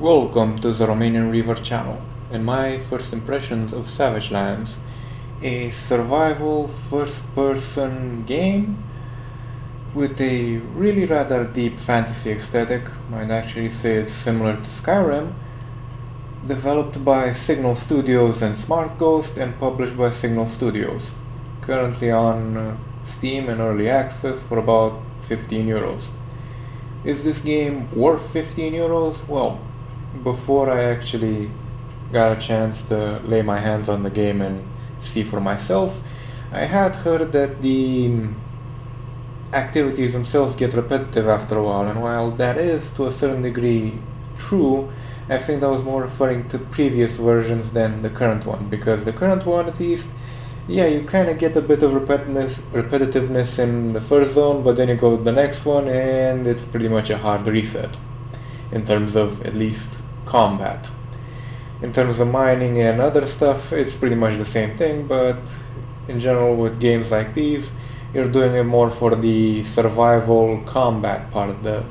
Welcome to the Romanian River channel and my first impressions of Savage Lands, a survival first-person game with a really rather deep fantasy aesthetic. I'd actually say it's similar to Skyrim, developed by Signal Studios and Smart Ghost and published by Signal Studios. Currently on Steam and early access for about €15. Is this game worth €15? Well, before I actually got a chance to lay my hands on the game and see for myself, I had heard that the activities themselves get repetitive after a while, and while that is to a certain degree true, I think that was more referring to previous versions than the current one, because the current one, at least, yeah, you kind of get a bit of repetitiveness in the first zone, but then you go to the next one and it's pretty much a hard reset in terms of at least combat. In terms of mining and other stuff, it's pretty much the same thing, but in general with games like these, you're doing it more for the survival combat part of the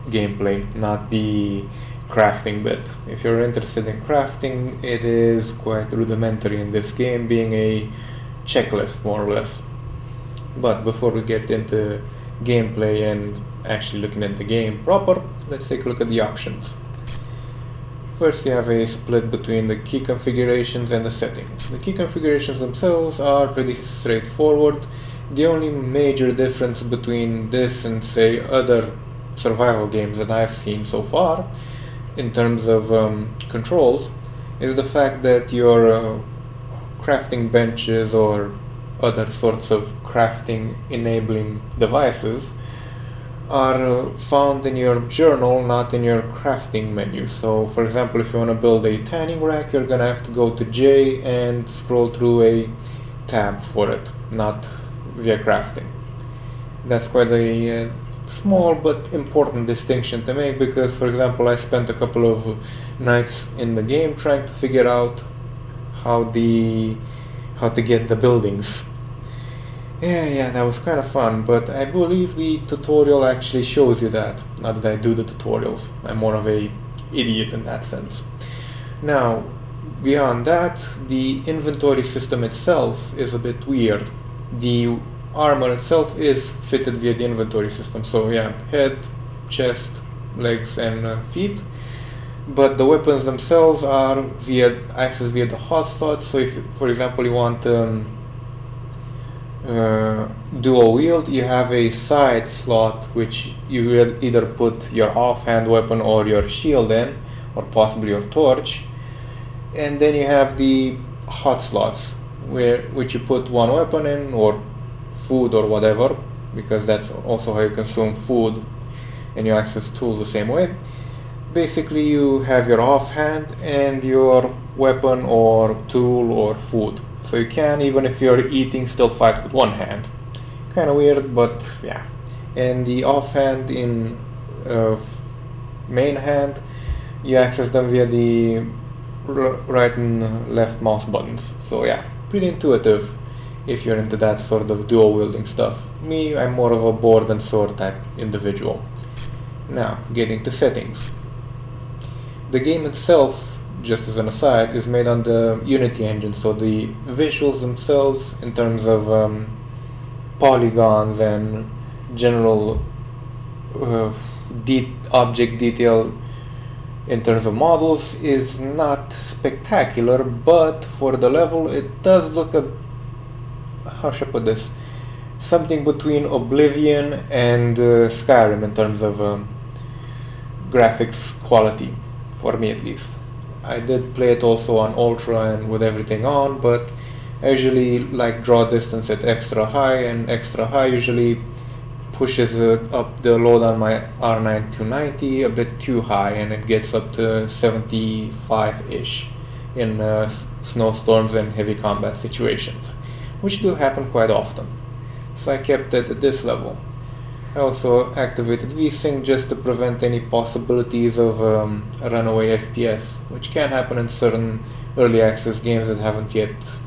gameplay, not the crafting bit. If you're interested in crafting, it is quite rudimentary in this game, being a checklist more or less. But before we get into gameplay and actually looking at the game proper, let's take a look at the options. First, you have a split between the key configurations and the settings. The key configurations themselves are pretty straightforward. The only major difference between this and, say, other survival games that I've seen so far in terms of controls is the fact that your crafting benches or other sorts of crafting enabling devices are found in your journal, not in your crafting menu. So for example, if you want to build a tanning rack, you're gonna have to go to J and scroll through a tab for it, not via crafting. That's quite a small but important distinction to make, because for example I spent a couple of nights in the game trying to figure out how to get the buildings. Yeah, that was kind of fun, but I believe the tutorial actually shows you that. Not that I do the tutorials, I'm more of a idiot in that sense. Now, beyond that, the inventory system itself is a bit weird. The armor itself is fitted via the inventory system, so yeah, head, chest, legs and feet, but the weapons themselves are accessed via the hotspots. So if, for example, you want dual wield, you have a side slot which you will either put your offhand weapon or your shield in, or possibly your torch, and then you have the hot slots which you put one weapon in, or food or whatever, because that's also how you consume food and you access tools the same way. Basically you have your offhand and your weapon or tool or food, so you can, even if you're eating, still fight with one hand. Kind of weird, but yeah. And the offhand in main hand, you access them via the right and left mouse buttons. So yeah, pretty intuitive if you're into that sort of dual wielding stuff. Me, I'm more of a board and sword type individual. Now, getting to settings. The game itself, just as an aside, is made on the Unity engine, so the visuals themselves in terms of polygons and general object detail in terms of models is not spectacular, but for the level it does look how should I put this? Something between Oblivion and Skyrim in terms of graphics quality, for me at least. I did play it also on Ultra and with everything on, but I usually like draw distance at extra high, and extra high usually pushes up the load on my R9 to 90 a bit too high, and it gets up to 75-ish in snowstorms and heavy combat situations, which do happen quite often. So I kept it at this level. I also activated VSync just to prevent any possibilities of a runaway FPS, which can happen in certain early access games that haven't yet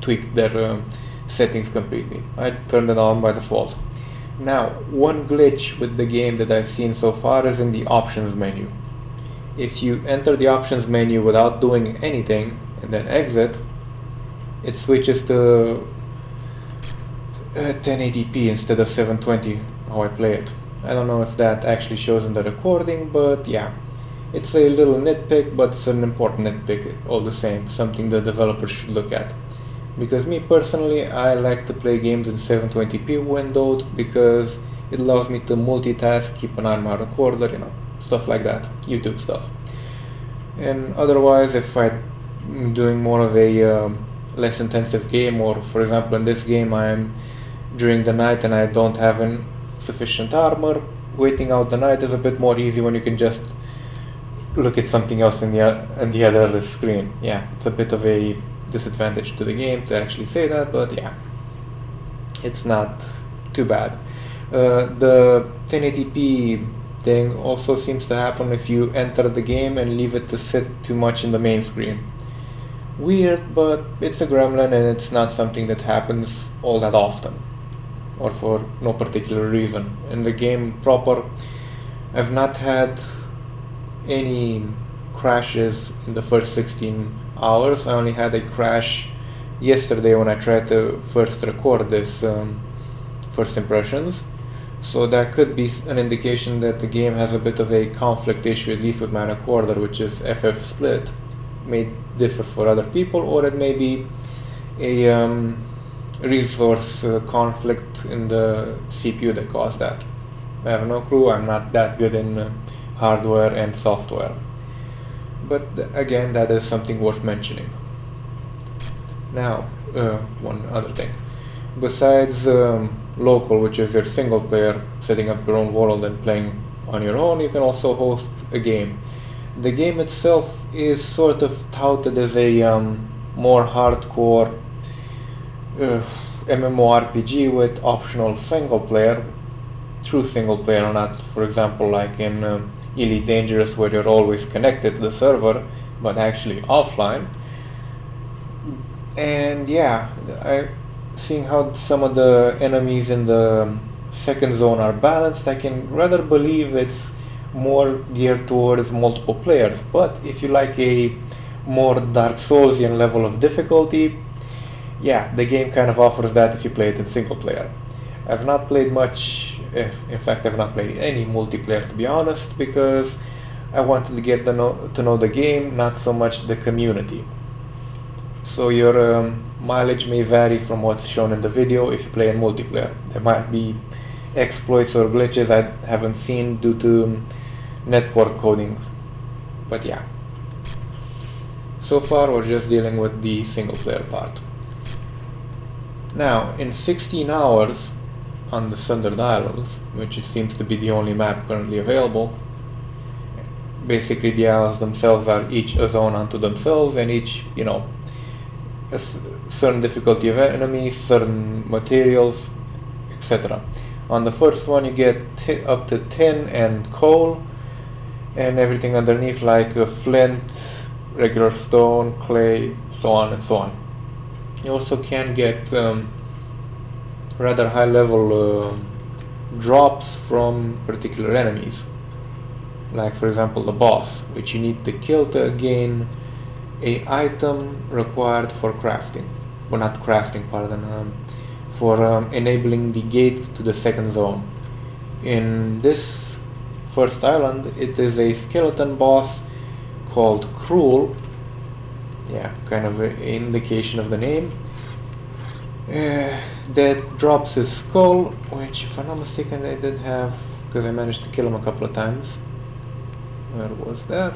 tweaked their settings completely. I turned it on by default. Now, one glitch with the game that I've seen so far is in the options menu. If you enter the options menu without doing anything and then exit, it switches to 1080p instead of 720, how I play it. I don't know if that actually shows in the recording, but yeah. It's a little nitpick, but it's an important nitpick all the same, something the developers should look at. Because me personally, I like to play games in 720p windowed because it allows me to multitask, keep an eye on my recorder, stuff like that, YouTube stuff. And otherwise, if I'm doing more of a less intensive game, or for example in this game I'm during the night and I don't have sufficient armor, waiting out the night is a bit more easy when you can just look at something else in the other screen. Yeah, it's a bit of a disadvantage to the game to actually say that, but yeah, it's not too bad. The 1080p thing also seems to happen if you enter the game and leave it to sit too much in the main screen. Weird, but it's a gremlin and it's not something that happens all that often or for no particular reason. In the game proper, I've not had any crashes in the first 16 hours. I only had a crash yesterday when I tried to first record this first impressions. So that could be an indication that the game has a bit of a conflict issue, at least with my recorder, which is FF split. May differ for other people, or it may be a resource conflict in the CPU that caused that. I have no clue. I'm not that good in hardware and software. But again, that is something worth mentioning. Now, one other thing. Besides local, which is your single player, setting up your own world and playing on your own, you can also host a game. The game itself is sort of touted as a more hardcore MMORPG with optional single player, true single player, not for example like in Elite Dangerous where you're always connected to the server but actually offline. And yeah, seeing how some of the enemies in the second zone are balanced, I can rather believe it's more geared towards multiple players. But if you like a more Dark Soulsian level of difficulty, yeah, the game kind of offers that if you play it in single player. I've not played much, in fact I've not played any multiplayer to be honest, because I wanted to get to know the game, not so much the community. So your mileage may vary from what's shown in the video if you play in multiplayer. There might be exploits or glitches I haven't seen due to network coding, but yeah. So far we're just dealing with the single player part. Now, in 16 hours on the Sundered Islands, which seems to be the only map currently available, basically the islands themselves are each a zone unto themselves, and each, a certain difficulty of enemies, certain materials, etc. On the first one you get up to tin and coal, and everything underneath like flint, regular stone, clay, so on and so on. You also can get rather high level drops from particular enemies, like for example the boss, which you need to kill to gain a item required for crafting, well not crafting, pardon, for enabling the gate to the second zone. In this first island it is a skeleton boss called Cruel, yeah, kind of an indication of the name, that drops his skull, which if I'm not mistaken I did have, because I managed to kill him a couple of times. Where was that?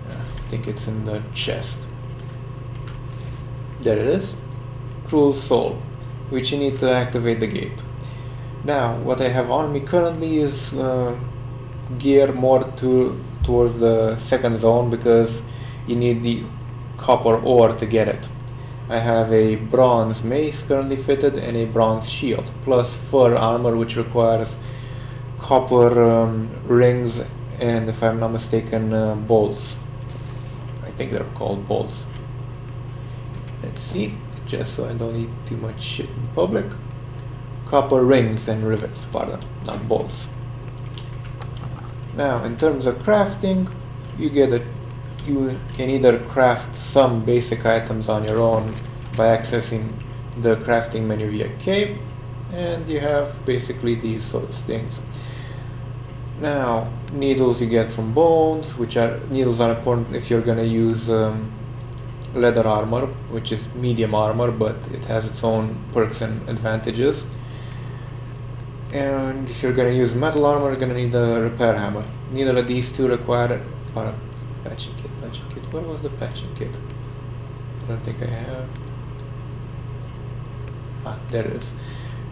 I think it's in the chest. There it is. Cruel Soul, which you need to activate the gate. Now, what I have on me currently is gear more towards the second zone, because you need the copper ore to get it. I have a bronze mace currently fitted and a bronze shield, plus fur armor, which requires copper rings and, if I'm not mistaken, bolts. I think they're called bolts. Let's see, just so I don't eat too much shit in public. copper rings and rivets, pardon, not bolts. Now, in terms of crafting, you can either craft some basic items on your own by accessing the crafting menu via K, and you have basically these sort of things. Now, needles you get from bones, needles are important if you're gonna use leather armor, which is medium armor, but it has its own perks and advantages. And if you're gonna use metal armor, you're gonna need a repair hammer. Neither of these two require patching kit. Where was the patching kit? I don't think I have. There it is.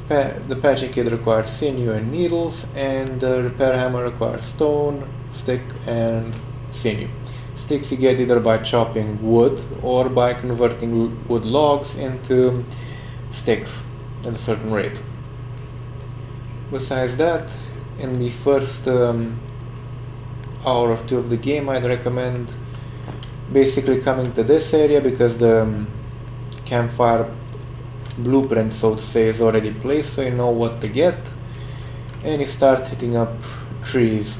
The patching kit requires sinew and needles, and the repair hammer requires stone, stick, and sinew. Sticks you get either by chopping wood or by converting wood logs into sticks at a certain rate. Besides that, in the first hour or two of the game, I'd recommend basically coming to this area because the campfire blueprint, so to say, is already placed, so you know what to get, and you start hitting up trees.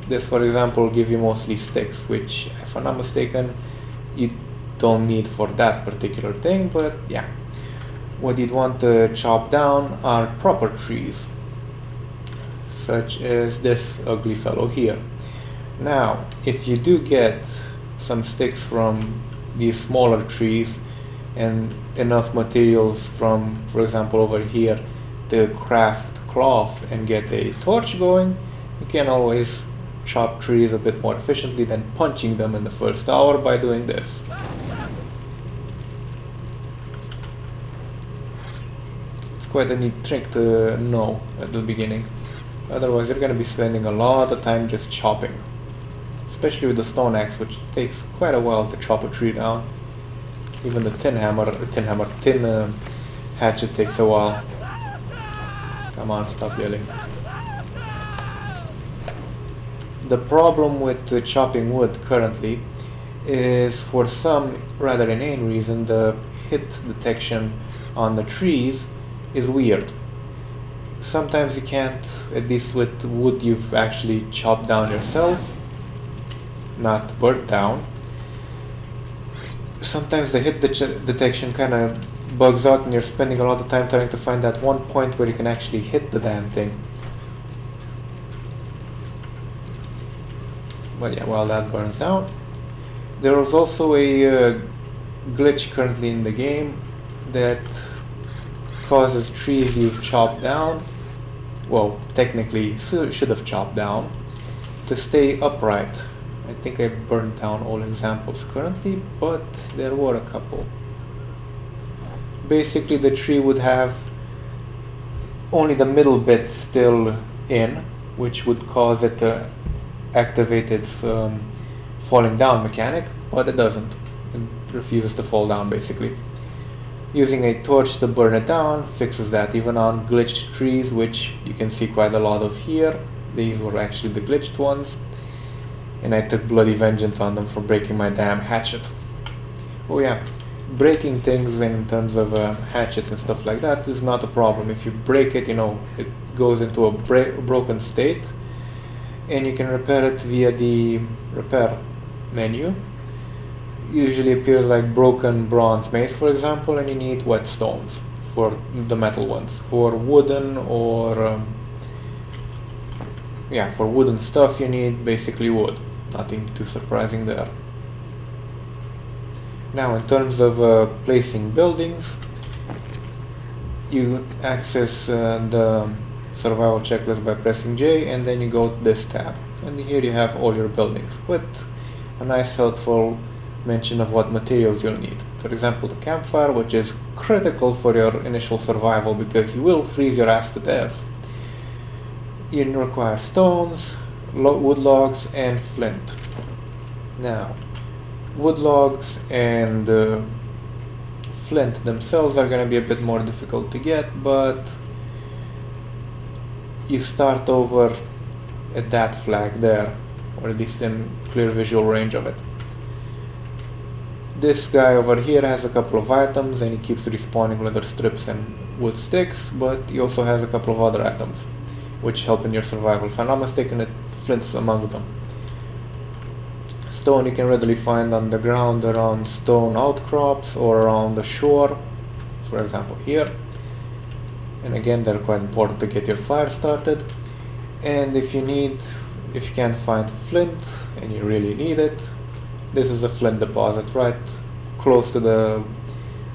This, for example, will give you mostly sticks, which, if I'm not mistaken, you don't need for that particular thing, but yeah. What you'd want to chop down are proper trees, such as this ugly fellow here. Now, if you do get some sticks from these smaller trees and enough materials from, for example, over here to craft cloth and get a torch going, you can always chop trees a bit more efficiently than punching them in the first hour by doing this. It's quite a neat trick to know at the beginning. Otherwise, you're going to be spending a lot of time just chopping. Especially with the stone axe, which takes quite a while to chop a tree down. Even the tin hatchet takes a while. Come on, stop yelling. The problem with chopping wood currently is, for some rather inane reason, the hit detection on the trees is weird. Sometimes you can't, at least with wood you've actually chopped down yourself, not burnt down. Sometimes the hit detection kind of bugs out and you're spending a lot of time trying to find that one point where you can actually hit the damn thing. But yeah, while that burns down. There is also a glitch currently in the game that causes trees you've chopped down, well, technically should have chopped down, to stay upright. I think I burned down all examples currently, but there were a couple. Basically, the tree would have only the middle bit still in, which would cause it to activate its falling down mechanic, but it doesn't. It refuses to fall down, basically. Using a torch to burn it down fixes that, even on glitched trees, which you can see quite a lot of here. These were actually the glitched ones, and I took bloody vengeance on them for breaking my damn hatchet. Oh yeah, breaking things in terms of hatchets and stuff like that is not a problem. If you break it, it goes into a broken state, and you can repair it via the repair menu. Usually appears like broken bronze mace, for example, and you need whetstones for the metal ones. For wooden or for wooden stuff you need basically wood. Nothing too surprising there. Now, in terms of placing buildings, you access the survival checklist by pressing J, and then you go to this tab, and here you have all your buildings with a nice helpful mention of what materials you'll need. For example, the campfire, which is critical for your initial survival because you will freeze your ass to death. You require stones, wood logs, and flint. Now, wood logs and flint themselves are going to be a bit more difficult to get, but you start over at that flag there, or at least in clear visual range of it. This guy over here has a couple of items and he keeps respawning leather strips and wood sticks, but he also has a couple of other items which help in your survival. If I'm not mistaken, it flints among them. Stone you can readily find on the ground around stone outcrops or around the shore, for example here. And again, they're quite important to get your fire started. And if you can't find flint and you really need it, this is a flint deposit right close to the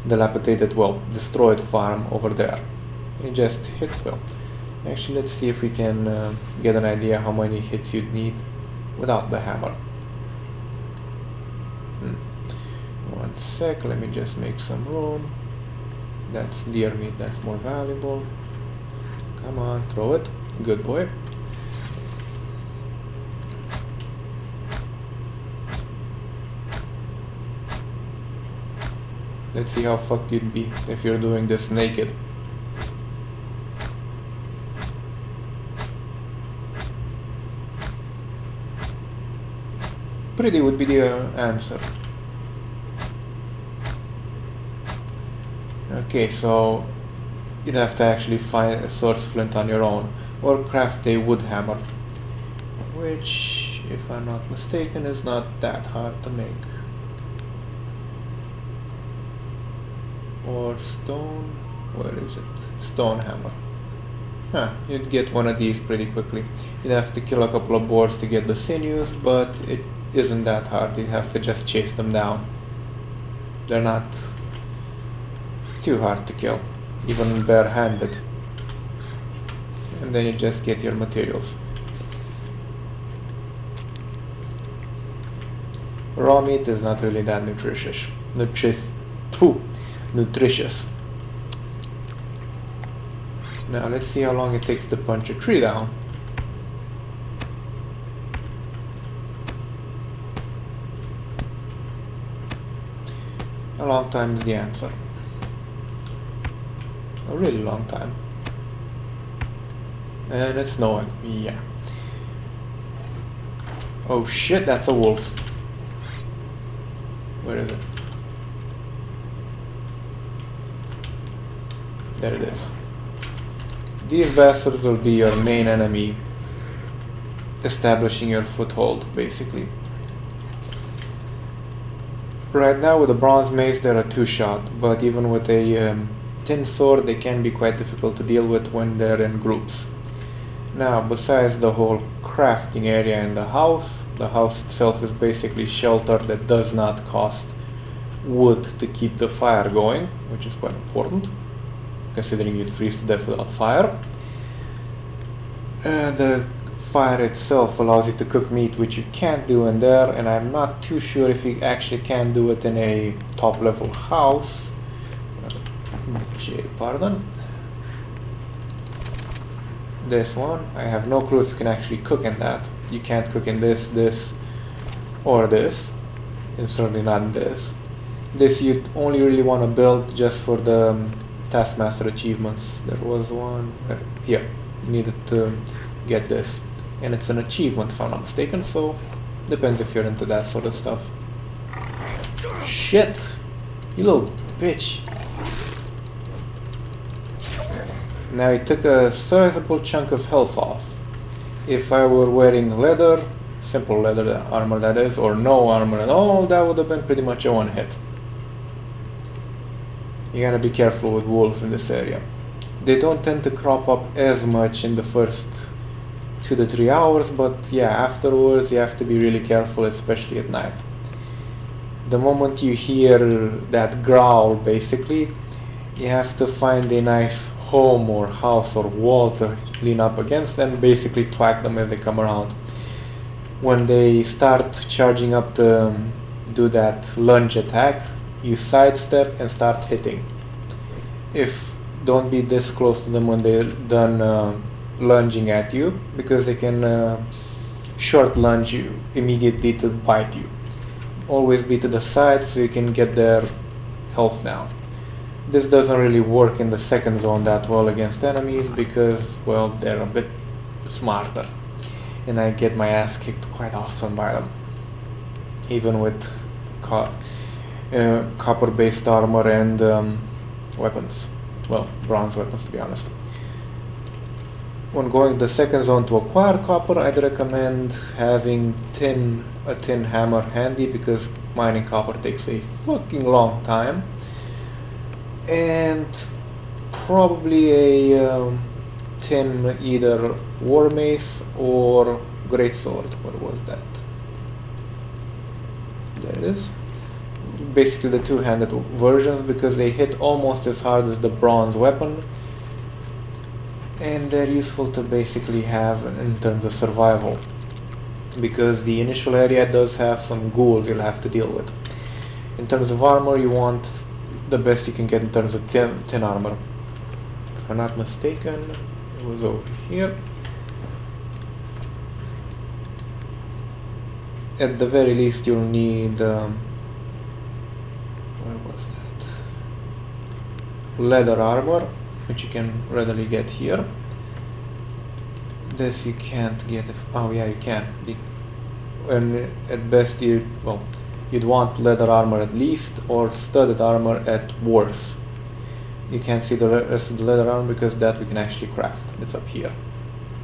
dilapidated, well, destroyed farm over there. You just hit, well, actually let's see if we can get an idea how many hits you'd need without the hammer. One sec, let me just make some room. That's deer meat, that's more valuable. Come on, throw it. Good boy. Let's see how fucked you'd be if you're doing this naked. Pretty would be the answer. Okay, so you'd have to actually find a source flint on your own or craft a wood hammer, which, if I'm not mistaken, is not that hard to make. Or stone, where is it? Stone hammer. Huh, you'd get one of these pretty quickly. You'd have to kill a couple of boars to get the sinews, but it isn't that hard. You have to just chase them down. They're not too hard to kill, even bare-handed. And then you just get your materials. Raw meat is not really that nutritious. Nutritious. Now let's see how long it takes to punch a tree down. A long time is the answer. A really long time. And it's snowing, yeah. Oh shit, that's a wolf. Where is it? There it is. These bastards will be your main enemy, establishing your foothold, basically. Right now with a bronze mace they're a two-shot, but even with a tin sword they can be quite difficult to deal with when they're in groups. Now, besides the whole crafting area in the house itself is basically shelter that does not cost wood to keep the fire going, which is quite important, considering you'd freeze to death without fire. The fire itself allows you to cook meat, which you can't do in there, and I'm not too sure if you actually can do it in a top level house. Pardon. This one, I have no clue if you can actually cook in that. You can't cook in this, this, or this, and certainly not in this. This you'd only really want to build just for the Taskmaster achievements. There was one here. You needed to get this, and it's an achievement if I'm not mistaken, so depends if you're into that sort of stuff. Shit! You little bitch! Now he took a sizable chunk of health off. If I were wearing leather, simple leather armor that is, or no armor at all, that would have been pretty much a one hit. You gotta be careful with wolves in this area. They don't tend to crop up as much in the first 2 to 3 hours, but yeah, afterwards you have to be really careful, especially at night. The moment you hear that growl, basically, you have to find a nice home or house or wall to lean up against and basically thwack them as they come around. When they start charging up to do that lunge attack, you sidestep and start hitting. Don't be this close to them when they're done lunging at you, because they can short lunge you immediately to bite you. Always be to the side so you can get their health down. This doesn't really work in the second zone that well against enemies because, well, they're a bit smarter. And I get my ass kicked quite often by them. Even with copper-based armor and weapons. Well, bronze weapons, to be honest. When going to the second zone to acquire copper, I'd recommend having a tin hammer handy, because mining copper takes a fucking long time. And probably a tin either war mace or greatsword. What was that? There it is. Basically the two-handed versions, because they hit almost as hard as the bronze weapon, and they're useful to basically have in terms of survival, because the initial area does have some ghouls you'll have to deal with. In terms of armor, you want the best you can get in terms of tin armor. If I'm not mistaken, it was over here. At the very least, you'll need where was that? Leather armor, which you can readily get here. This you can't get if, oh yeah, you can. And at best you'd want leather armor at least, or studded armor at worst. You can't see the rest of the leather armor because that we can actually craft. It's up here.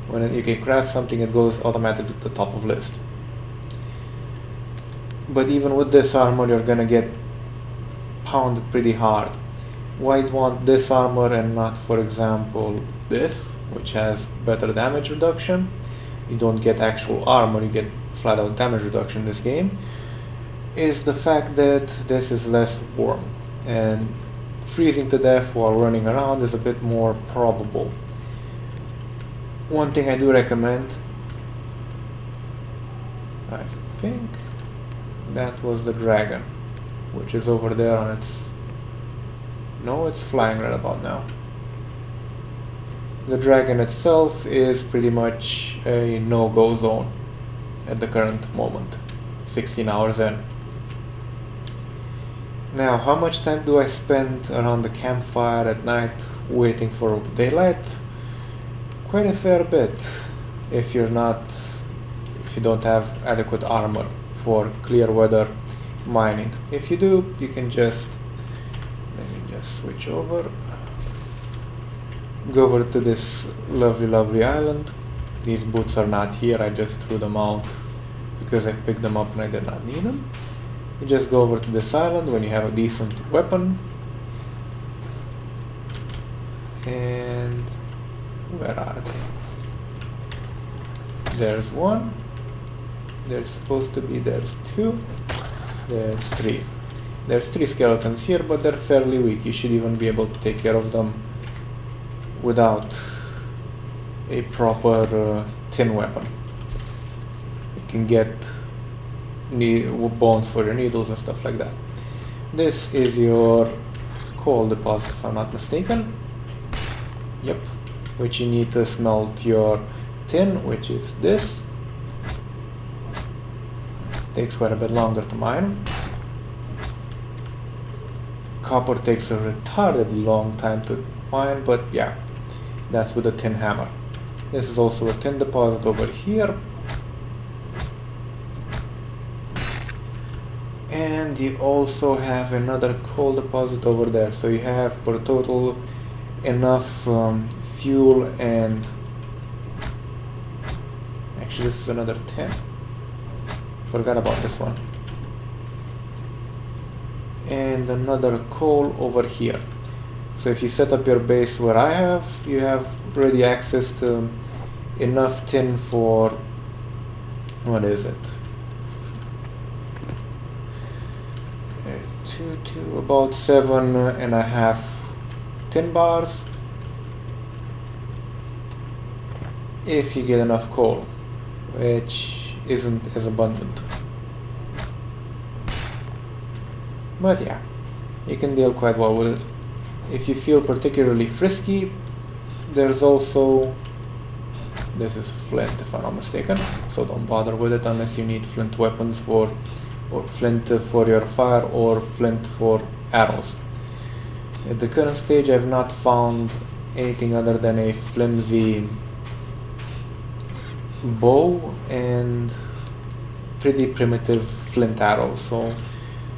When you can craft something, it goes automatically to the top of list. But even with this armor, you're gonna get pounded pretty hard. Why do you want this armor and not, for example, this, which has better damage reduction? You don't get actual armor, you get flat out damage reduction in this game. Is the fact that this is less warm, and freezing to death while running around is a bit more probable. One thing I do recommend, I think that was the dragon, which is over there on its... No, it's flying right about now. The dragon itself is pretty much a no-go zone at the current moment, 16 hours in. Now, how much time do I spend around the campfire at night waiting for daylight? Quite a fair bit, if you don't have adequate armor for clear weather mining. If you do, you can just, let me just switch over. Go over to this lovely island. These boots are not here, I just threw them out because I picked them up and I did not need them. You just go over to this island when you have a decent weapon. And where are they? There's one. There's supposed to be, there's two. There's three. There's three skeletons here, but they're fairly weak. You should even be able to take care of them without a proper tin weapon. You can get bones for your needles and stuff like that. This is your coal deposit, if I'm not mistaken. Yep. Which you need to smelt your tin, which is this. Takes quite a bit longer to mine. Copper takes a retardedly long time to mine, but yeah, that's with a tin hammer. This is also a tin deposit over here. And you also have another coal deposit over there, so you have per total enough fuel and... Actually, this is another 10. Forgot about this one. And another coal over here. So if you set up your base where I have, you have ready access to enough tin for... what is it? About 7.5 tin bars if you get enough coal, which isn't as abundant. But yeah, you can deal quite well with it. If you feel particularly frisky, there's also... this is flint if I'm not mistaken, so don't bother with it unless you need flint weapons for... or flint for your fire or flint for arrows. At the current stage I've not found anything other than a flimsy bow and pretty primitive flint arrows, so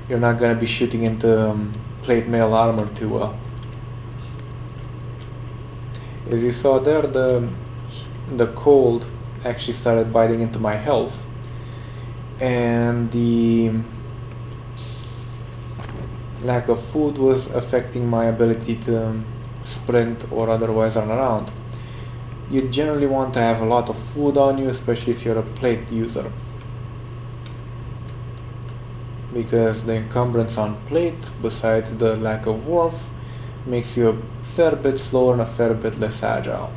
you're not gonna be shooting into plate mail armor too well. As you saw there, the cold actually started biting into my health, and the lack of food was affecting my ability to sprint or otherwise run around. You generally want to have a lot of food on you, especially if you're a plate user, because the encumbrance on plate, besides the lack of warmth, makes you a fair bit slower and a fair bit less agile.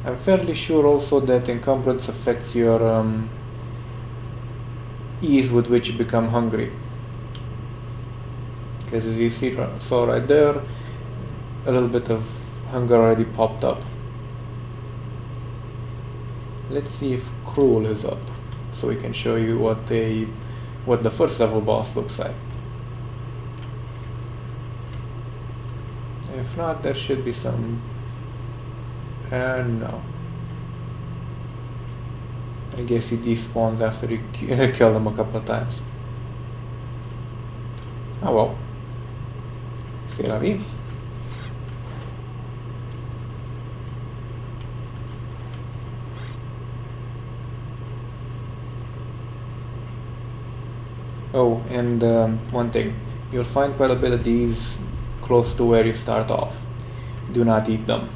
I'm fairly sure also that encumbrance affects your ease with which you become hungry, because as you saw right there, a little bit of hunger already popped up. Let's see if Cruel is up, so we can show you what the first level boss looks like. If not, there should be some. No. I guess he despawns after you kill him a couple of times. Oh well. C'est la vie. Oh, and one thing. You'll find quite a bit of these close to where you start off. Do not eat them.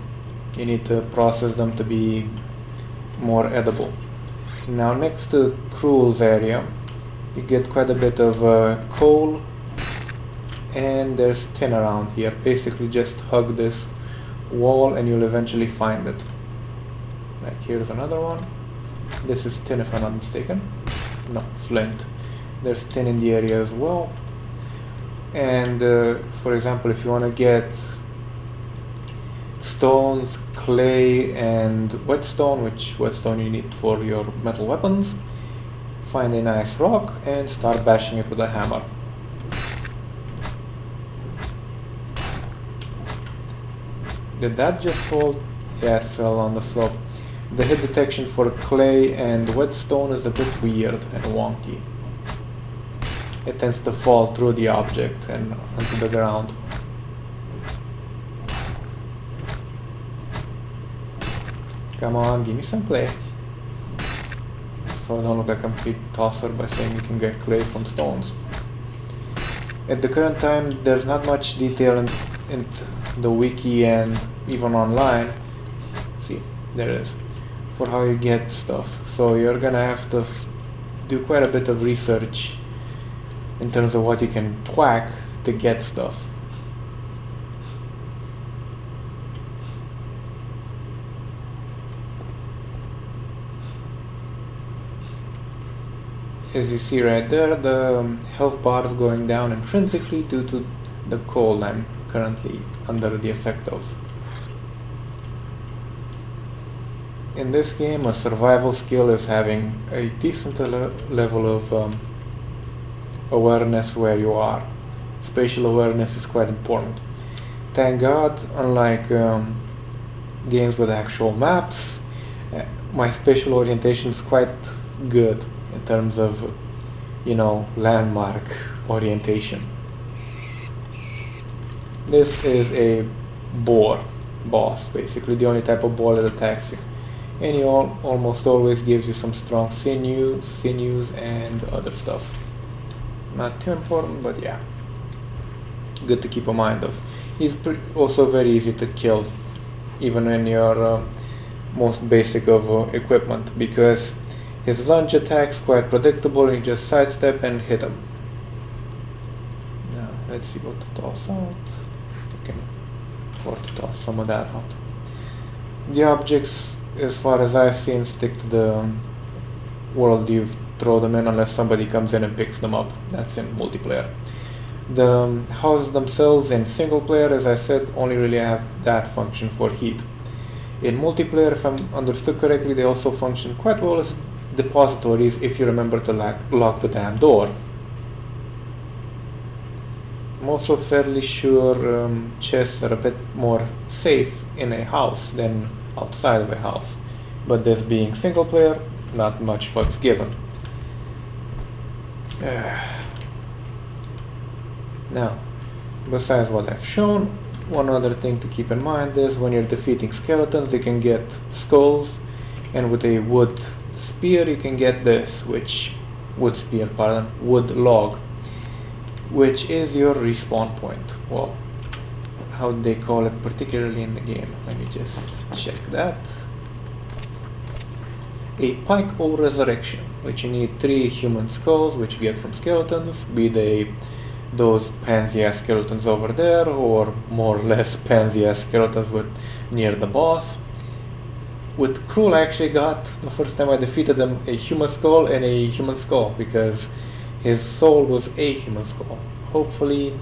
You need to process them to be more edible. Now next to Cruel's area, you get quite a bit of coal, and there's tin around here. Basically just hug this wall and you'll eventually find it. Like here's another one. This is tin if I'm not mistaken. No, flint. There's tin in the area as well. And for example, if you want to get stones, clay, and whetstone, which whetstone you need for your metal weapons, find a nice rock and start bashing it with a hammer. Did that just fall? Yeah, it fell on the slope. The hit detection for clay and whetstone is a bit weird and wonky. It tends to fall through the object and onto the ground. Come on, give me some clay. So I don't look like a complete tosser by saying you can get clay from stones. At the current time, there's not much detail in the wiki and even online. See, there it is. For how you get stuff. So you're gonna have to do quite a bit of research in terms of what you can thwack to get stuff. As you see right there, the health bar is going down intrinsically due to the cold I'm currently under the effect of. In this game, a survival skill is having a decent level of awareness where you are. Spatial awareness is quite important. Thank God, unlike games with actual maps, my spatial orientation is quite good in terms of, you know, landmark orientation. This is a boar boss, basically the only type of boar that attacks you. And he almost always gives you some strong sinews and other stuff. Not too important, but yeah, good to keep a mind of. He's also very easy to kill, even in your most basic of equipment, because his lunge attack's quite predictable and you just sidestep and hit him. Now, let's see what to toss out. I can afford to toss some of that out. The objects, as far as I've seen, stick to the world you've throw them in unless somebody comes in and picks them up. That's in multiplayer. The houses themselves in single player, as I said, only really have that function for heat. In multiplayer, if I'm understood correctly, they also function quite well as depositories if you remember to lock the damn door. I'm also fairly sure chests are a bit more safe in a house than outside of a house. But this being single player, not much fucks given. Now, besides what I've shown, one other thing to keep in mind is when you're defeating skeletons, you can get skulls, and with a wood spear you can get this, wood log, which is your respawn point. Well, how they call it particularly in the game. Let me just check that. A pike or resurrection, which you need 3 human skulls, which you get from skeletons, be they those pansy-ass skeletons over there, or more or less pansy-ass skeletons near the boss. With Krul, I actually got, the first time I defeated him, a human skull and a human skull, because his soul was a human skull. Hopefully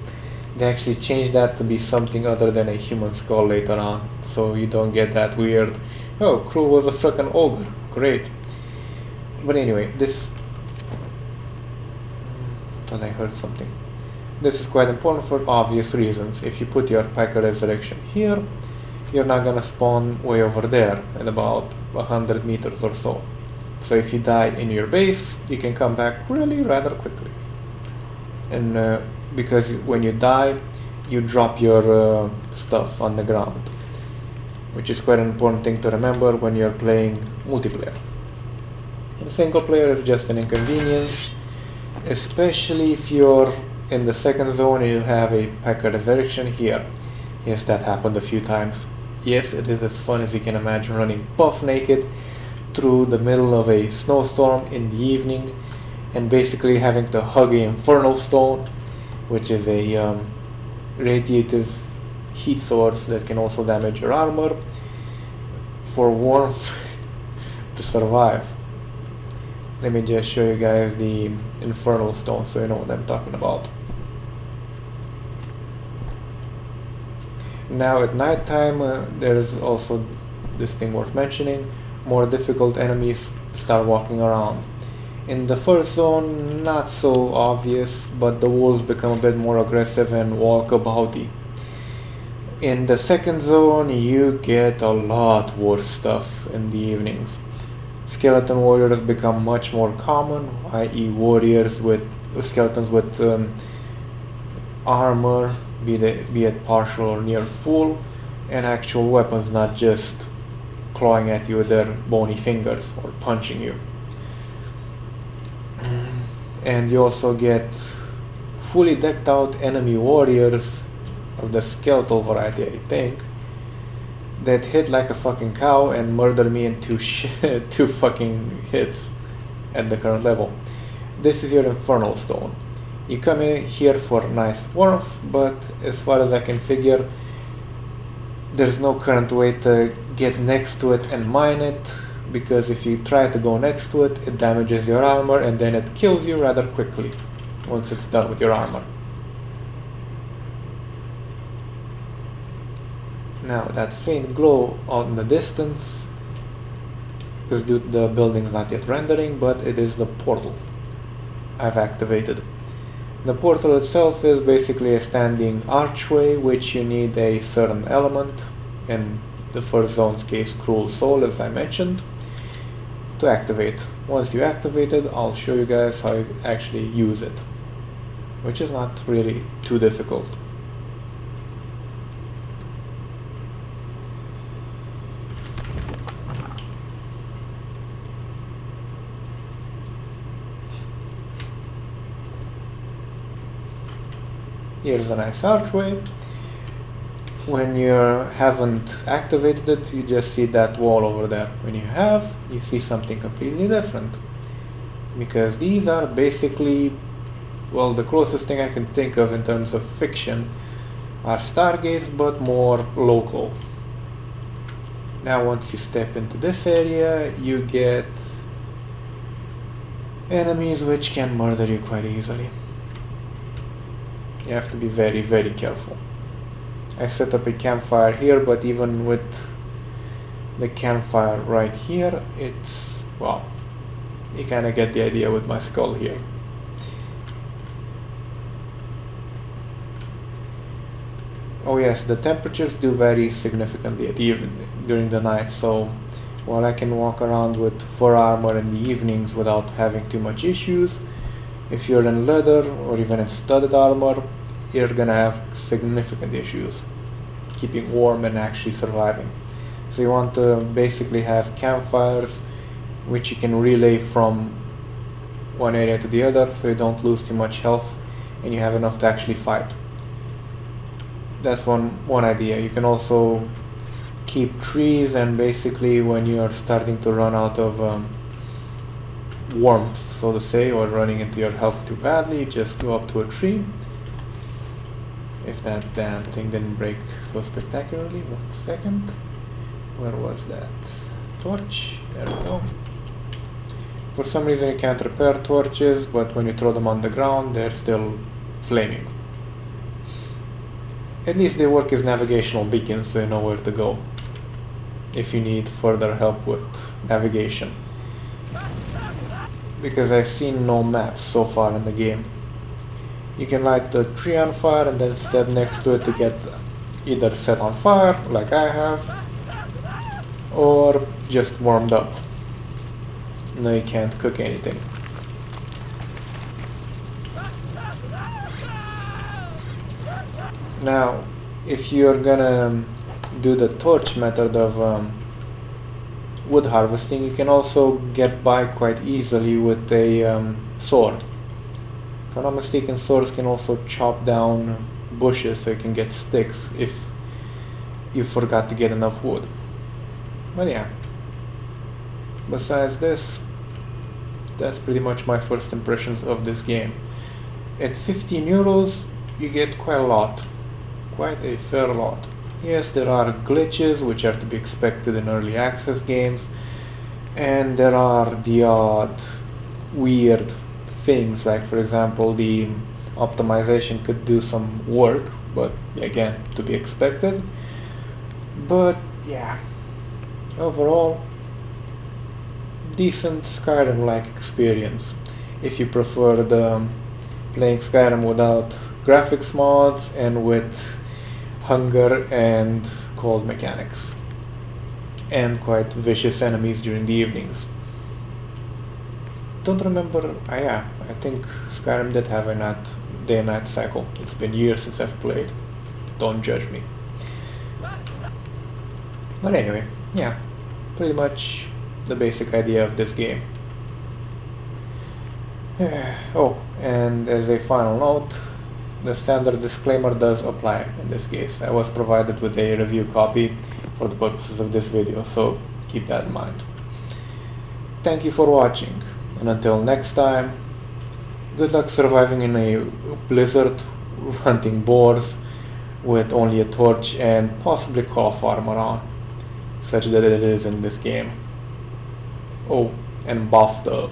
they actually changed that to be something other than a human skull later on, so you don't get that weird, oh, Krul was a frickin' ogre, great. But anyway, thought I heard something. This is quite important for obvious reasons. If you put your Piker Resurrection here, you're not gonna spawn way over there at about 100 meters or so. So if you die in your base, you can come back really rather quickly. And because when you die, you drop your stuff on the ground, which is quite an important thing to remember when you're playing multiplayer. In single player, it's just an inconvenience, especially if you're in the second zone and you have a Piker Resurrection here. Yes, that happened a few times. Yes, it is as fun as you can imagine, running buff naked through the middle of a snowstorm in the evening and basically having to hug a infernal stone, which is a radiative heat source that can also damage your armor, for warmth to survive. Let me just show you guys the infernal stone so you know what I'm talking about. Now at night time, there is also this thing worth mentioning. More difficult enemies start walking around. In the first zone, not so obvious, but the wolves become a bit more aggressive and walkabouty. In the second zone, you get a lot worse stuff in the evenings. Skeleton warriors become much more common, i.e. warriors with skeletons with armor, be it partial or near full, and actual weapons, not just clawing at you with their bony fingers or punching you. And you also get fully decked out enemy warriors of the skeletal variety, I think, that hit like a fucking cow and murder me in two fucking hits at the current level. This is your infernal stone. You come in here for nice warmth, but as far as I can figure, there's no current way to get next to it and mine it, because if you try to go next to it, it damages your armor and then it kills you rather quickly once it's done with your armor. Now that faint glow out in the distance is due to the building's not yet rendering, but it is the portal I've activated. The portal itself is basically a standing archway which you need a certain element, in the first zone's case Cruel Soul as I mentioned, to activate. Once you activate it, I'll show you guys how you actually use it, which is not really too difficult. Here's a nice archway. When you haven't activated it, you just see that wall over there. When you have, you see something completely different. Because these are basically, well, the closest thing I can think of in terms of fiction are Stargates, but more local. Now once you step into this area, you get enemies which can murder you quite easily. You have to be very, very careful. I set up a campfire here, but even with the campfire right here, it's, well, you kind of get the idea with my skull here. Oh yes, the temperatures do vary significantly during the night, so while I can walk around with fur armor in the evenings without having too much issues, If you're in leather or even in studded armor, you're gonna have significant issues keeping warm and actually surviving. So you want to basically have campfires which you can relay from one area to the other so you don't lose too much health and you have enough to actually fight. That's one idea. You can also keep trees, and basically when you are starting to run out of warmth, so to say, or running into your health too badly, just go up to a tree. If that damn thing didn't break so spectacularly. 1 second. Where was that? Torch. There we go. For some reason you can't repair torches, but when you throw them on the ground, they're still flaming. At least they work as navigational beacons, so you know where to go if you need further help with navigation. Because I've seen no maps so far in the game. You can light the tree on fire and then step next to it to get either set on fire, like I have, or just warmed up. No, you can't cook anything. Now, if you're gonna do the torch method of wood harvesting, you can also get by quite easily with a sword. If I'm not mistaken, swords can also chop down bushes so you can get sticks if you forgot to get enough wood. But yeah, besides this, that's pretty much my first impressions of this game. At 15 euros, you get quite a lot. Quite a fair lot. Yes, there are glitches which are to be expected in early access games, and there are the odd weird things, like for example the optimization could do some work, but again, to be expected. But yeah, overall, decent Skyrim-like experience if you prefer the playing Skyrim without graphics mods and with hunger and cold mechanics and quite vicious enemies during the evenings. Don't remember, yeah, I think Skyrim did have a day and night cycle. It's been years since I've played. Don't judge me. But anyway, yeah, pretty much the basic idea of this game. Oh, and as a final note, the standard disclaimer does apply in this case. I was provided with a review copy for the purposes of this video, so keep that in mind. Thank you for watching, and until next time, good luck surviving in a blizzard hunting boars with only a torch and possibly cloth armor on, such that it is in this game. Oh, and buff the